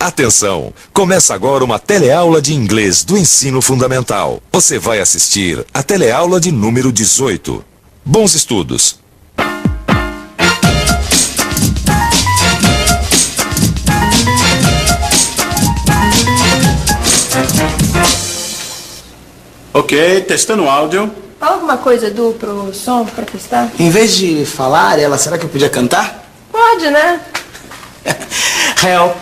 Atenção! Começa agora uma teleaula de inglês do ensino fundamental. Você vai assistir a teleaula de número 18. Bons estudos! Ok, testando o áudio. Fala alguma coisa, Edu, pro som, pra testar? Em vez de falar, será que eu podia cantar? Pode, né? Help,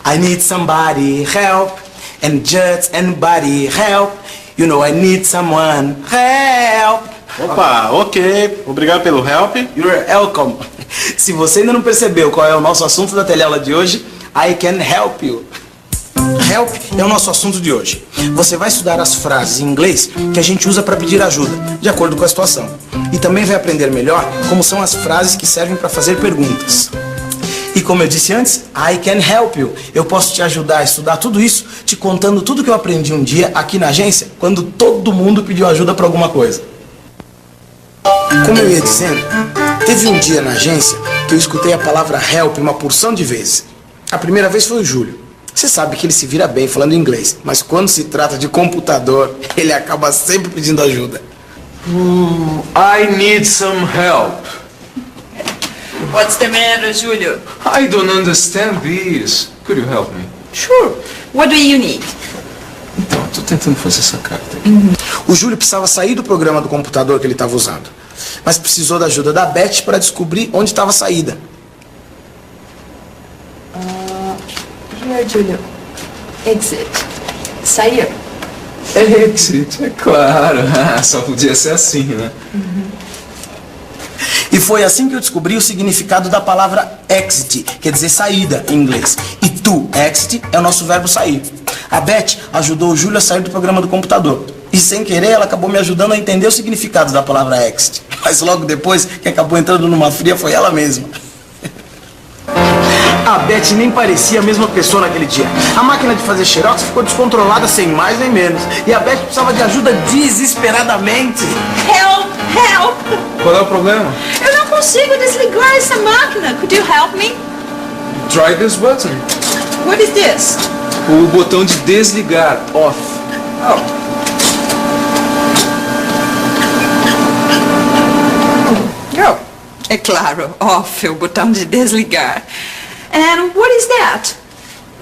I need somebody, help, and just anybody, help, you know I need someone, help. Opa, ok. Obrigado pelo help. You're welcome. Se você ainda não percebeu qual é o nosso assunto da teleaula de hoje, I can help you. Help é o nosso assunto de hoje. Você vai estudar as frases em inglês que a gente usa para pedir ajuda, de acordo com a situação. E também vai aprender melhor como são as frases que servem para fazer perguntas. E como eu disse antes, I can help you. Eu posso te ajudar a estudar tudo isso, te contando tudo que eu aprendi um dia aqui na agência, quando todo mundo pediu ajuda para alguma coisa. Como eu ia dizendo, teve um dia na agência que eu escutei a palavra help uma porção de vezes. A primeira vez foi o Júlio. Você sabe que ele se vira bem falando inglês, mas quando se trata de computador, ele acaba sempre pedindo ajuda. I need some help. What's the matter, Julio? I don't understand this. Could you help me? Sure. What do you need? Então, tô tentando fazer essa carta aqui. O Júlio precisava sair do programa do computador que ele estava usando, mas precisou da ajuda da Beth para descobrir onde estava a saída. Here, Julio. Exit. Sair. Exit, é claro. Só podia ser assim, né? E foi assim que eu descobri o significado da palavra exit, quer dizer saída em inglês. E to exit é o nosso verbo sair. A Beth ajudou o Júlio a sair do programa do computador. E sem querer ela acabou me ajudando a entender o significado da palavra exit. Mas logo depois, quem acabou entrando numa fria foi ela mesma. A Beth nem parecia a mesma pessoa naquele dia. A máquina de fazer xerox ficou descontrolada sem mais nem menos. E a Beth precisava de ajuda desesperadamente. Help! Help! Qual é o problema? Eu não consigo desligar essa máquina. Could you help me? Try this button. What is this? O botão de desligar, off. Oh. É claro, off, o botão de desligar. And what is that?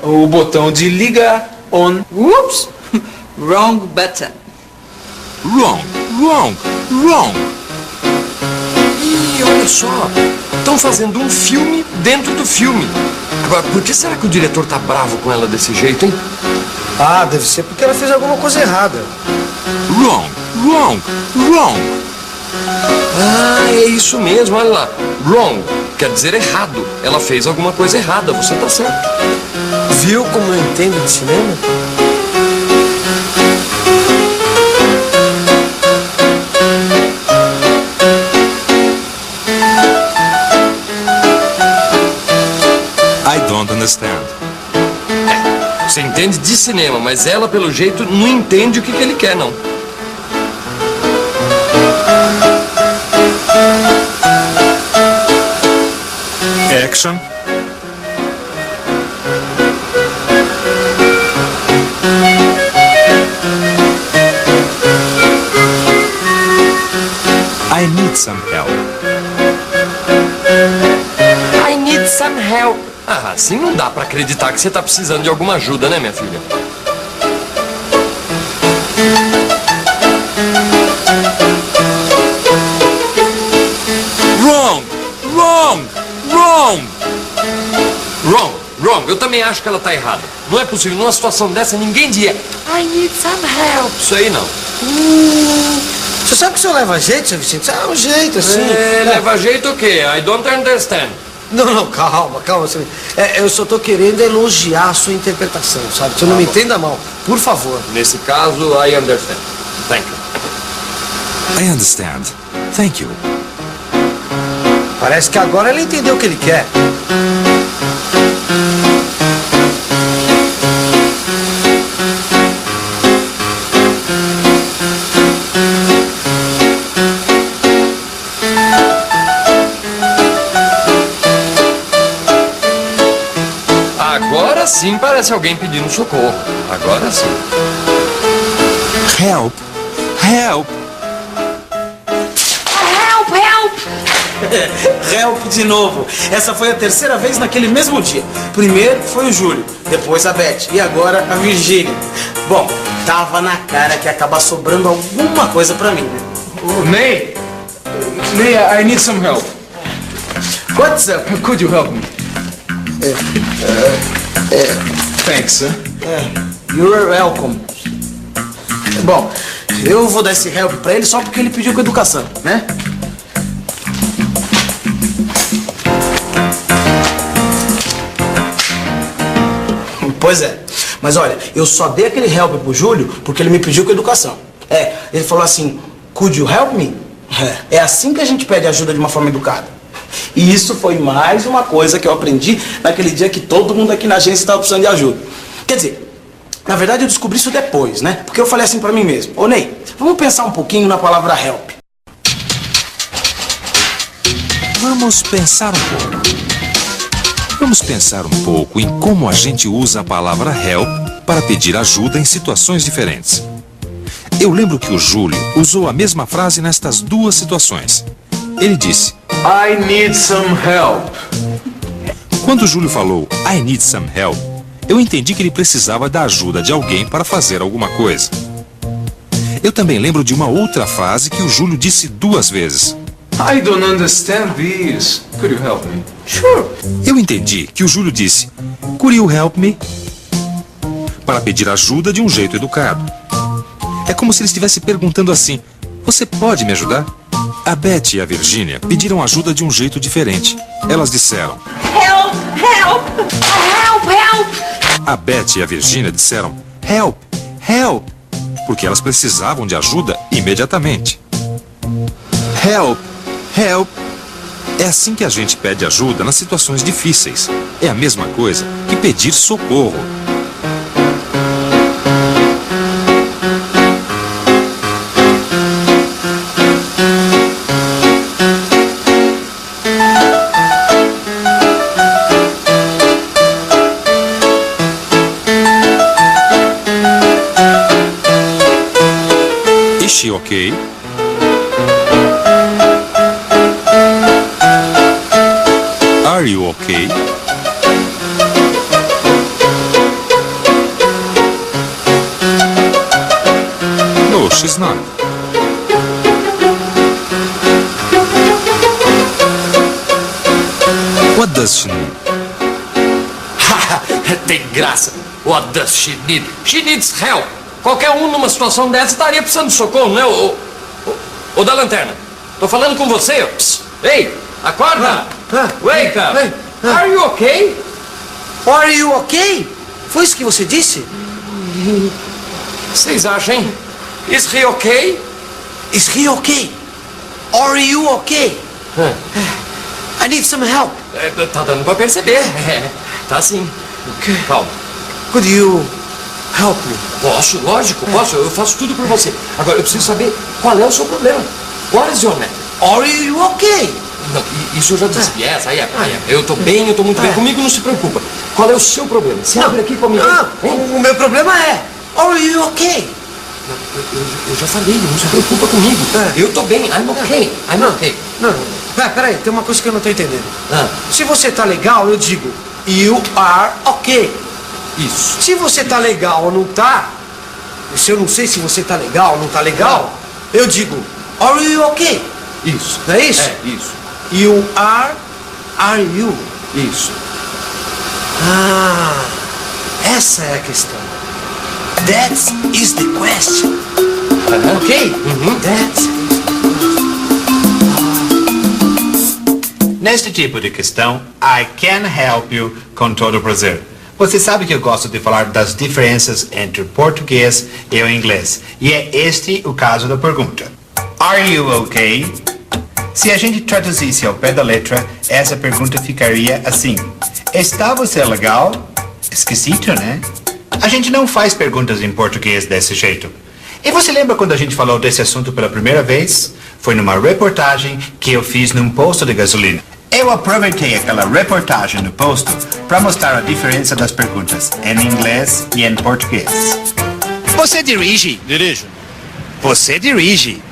O botão de ligar, on. Whoops! Wrong button. Wrong, wrong, wrong. E olha só, estão fazendo um filme dentro do filme. Agora, por que será que o diretor tá bravo com ela desse jeito, hein? Ah, deve ser porque ela fez alguma coisa errada. Wrong, wrong, wrong. Ah, é isso mesmo, olha lá. Wrong quer dizer errado. Ela fez alguma coisa errada, você tá certo. Viu como eu entendo de cinema? I don't understand. Você entende de cinema, mas ela, pelo jeito, não entende o que ele quer, não. Action. I need some help. I need some help. Ah, assim não dá pra acreditar que você tá precisando de alguma ajuda, né, minha filha? Wrong, wrong, wrong. Wrong, wrong. Eu também acho que ela tá errada. Não é possível, numa situação dessa, ninguém diria I need some help. Isso aí não. Você sabe que o senhor leva jeito, seu Vicente? É um jeito, assim. Leva jeito o quê? I don't understand. Não, calma, seu Vicente. Eu só tô querendo elogiar a sua interpretação, sabe? Você não me entenda mal, por favor. Nesse caso, I understand. Thank you. I understand. Thank you. Parece que agora ela entendeu o que ele quer. Assim parece alguém pedindo socorro. Agora sim. Help! Help! Help, help! Help de novo. Essa foi a terceira vez naquele mesmo dia. Primeiro foi o Júlio, depois a Beth e agora a Virgínia. Bom, tava na cara que ia acabar sobrando alguma coisa pra mim, né? Oh, Ney, I need some help. What's up? Could you help me? Thanks, sir. You're welcome. Bom, eu vou dar esse help pra ele só porque ele pediu com educação, né? Pois é, mas olha, eu só dei aquele help pro Júlio porque ele me pediu com educação. Ele falou assim, could you help me? É assim que a gente pede ajuda de uma forma educada. E isso foi mais uma coisa que eu aprendi naquele dia que todo mundo aqui na agência estava precisando de ajuda. Quer dizer, na verdade eu descobri isso depois, né? Porque eu falei assim pra mim mesmo, ô Ney, vamos pensar um pouquinho na palavra help. Vamos pensar um pouco. Vamos pensar um pouco em como a gente usa a palavra help para pedir ajuda em situações diferentes. Eu lembro que o Júlio usou a mesma frase nestas duas situações. Ele disse, I need some help. quando o Júlio falou I need some help, eu entendi que ele precisava da ajuda de alguém para fazer alguma coisa. Eu também lembro de uma outra frase que o Júlio disse duas vezes. I don't understand this. Could you help me? Sure. Eu entendi que o Júlio disse, could you help me? Para pedir ajuda de um jeito educado. É como se ele estivesse perguntando assim, você pode me ajudar? A Beth e a Virgínia pediram ajuda de um jeito diferente. Elas disseram, Help, help! Help, help! a Beth e a Virgínia disseram, help, help, porque elas precisavam de ajuda imediatamente. Help, help. É assim que a gente pede ajuda nas situações difíceis. É a mesma coisa que pedir socorro. Is she okay? Are you okay? No, she's not. What does she need? Tem graça. What does she need? She needs help. Qualquer um numa situação dessa estaria precisando de socorro, né? Ô da lanterna. Tô falando com você. Psst. Ei, acorda. Wake up. Are you okay? Are you okay? Foi isso que você disse? Vocês acham, hein? Is he okay? Is he okay? Are you okay? I need some help. Tá dando pra perceber. Tá sim. Calma. Could you help me? Posso, lógico, posso. Eu faço tudo por você. Agora, eu preciso saber qual é o seu problema. What is your name? Are you okay? Não, isso eu já disse. Yes, I am. Eu tô bem, eu tô muito bem. Comigo não se preocupa. Qual é o seu problema? Se abre aqui comigo. O meu problema é Are you okay? Eu já falei, não se preocupa comigo. Eu tô bem, I'm okay. I'm okay. Não, peraí, tem uma coisa que eu não tô entendendo. Se você tá legal, eu digo You are okay. Isso. Se você tá legal ou não tá, se eu não sei se você tá legal ou não tá legal, eu digo Are you okay? Isso. Não é isso? É, isso. You are you? Isso. Ah, essa é a questão. That is the question. Ok? Neste tipo de questão, I can help you com todo prazer. Você sabe que eu gosto de falar das diferenças entre o português e o inglês. E é este o caso da pergunta. Are you okay? Se a gente traduzisse ao pé da letra, essa pergunta ficaria assim. Está você legal? Esquisito, né? A gente não faz perguntas em português desse jeito. E você lembra quando a gente falou desse assunto pela primeira vez? Foi numa reportagem que eu fiz num posto de gasolina. Eu aproveitei aquela reportagem no posto para mostrar a diferença das perguntas em inglês e em português. Você dirige? Dirijo. Você dirige.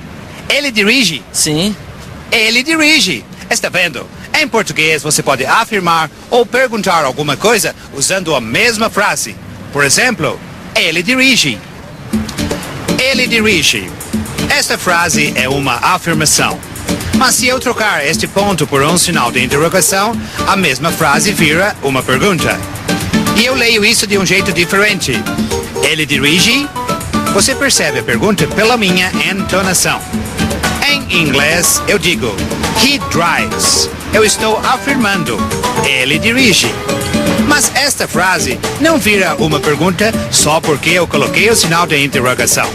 Ele dirige? Sim. Ele dirige. Está vendo? Em português você pode afirmar ou perguntar alguma coisa usando a mesma frase. Por exemplo, ele dirige. Ele dirige. Esta frase é uma afirmação. Mas se eu trocar este ponto por um sinal de interrogação, a mesma frase vira uma pergunta. E eu leio isso de um jeito diferente. Ele dirige? Você percebe a pergunta pela minha entonação. Em inglês, eu digo, he drives. Eu estou afirmando, ele dirige. Mas esta frase não vira uma pergunta só porque eu coloquei o sinal de interrogação.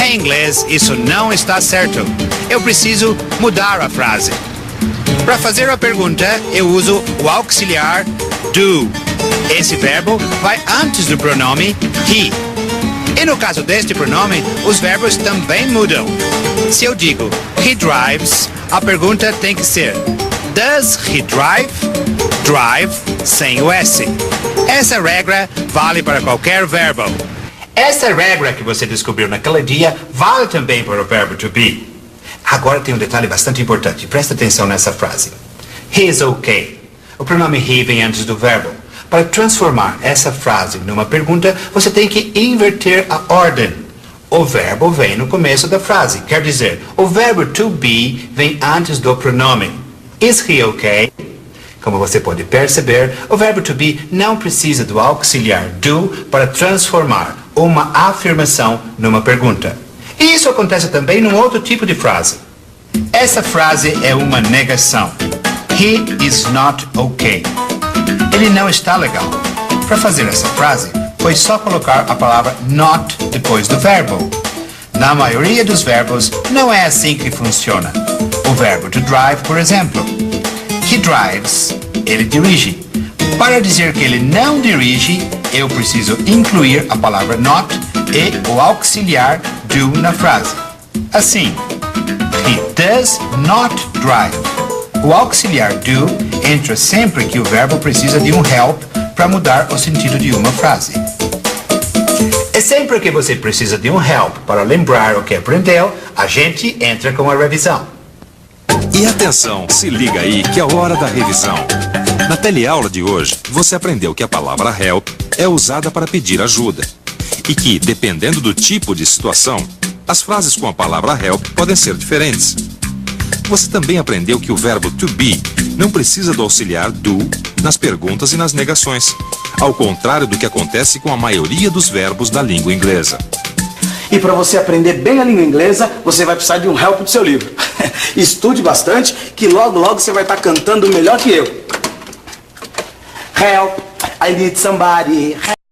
Em inglês, isso não está certo. Eu preciso mudar a frase. Para fazer a pergunta, eu uso o auxiliar do. Esse verbo vai antes do pronome he. E no caso deste pronome, os verbos também mudam. Se eu digo he drives, a pergunta tem que ser does he drive? Drive sem o S. Essa regra vale para qualquer verbo. Essa regra que você descobriu naquele dia vale também para o verbo to be. Agora tem um detalhe bastante importante. Presta atenção nessa frase. He is okay. O pronome he vem antes do verbo. Para transformar essa frase numa pergunta, você tem que inverter a ordem. O verbo vem no começo da frase. Quer dizer, o verbo to be vem antes do pronome. Is he okay? Como você pode perceber, o verbo to be não precisa do auxiliar do para transformar uma afirmação numa pergunta. E isso acontece também num outro tipo de frase. Essa frase é uma negação. He is not okay. Ele não está legal. Para fazer essa frase, foi só colocar a palavra not depois do verbo. Na maioria dos verbos, não é assim que funciona. O verbo to drive, por exemplo. He drives. Ele dirige. Para dizer que ele não dirige, eu preciso incluir a palavra not e o auxiliar do na frase. Assim, he does not drive. O auxiliar do entra sempre que o verbo precisa de um help para mudar o sentido de uma frase. E sempre que você precisa de um help para lembrar o que aprendeu, a gente entra com a revisão. E atenção, se liga aí que é hora da revisão. Na teleaula de hoje, você aprendeu que a palavra help é usada para pedir ajuda. E que, dependendo do tipo de situação, as frases com a palavra help podem ser diferentes. Você também aprendeu que o verbo to be não precisa do auxiliar do nas perguntas e nas negações, ao contrário do que acontece com a maioria dos verbos da língua inglesa. E para você aprender bem a língua inglesa, você vai precisar de um help do seu livro. Estude bastante, que logo logo você vai estar cantando melhor que eu. Help, I need somebody.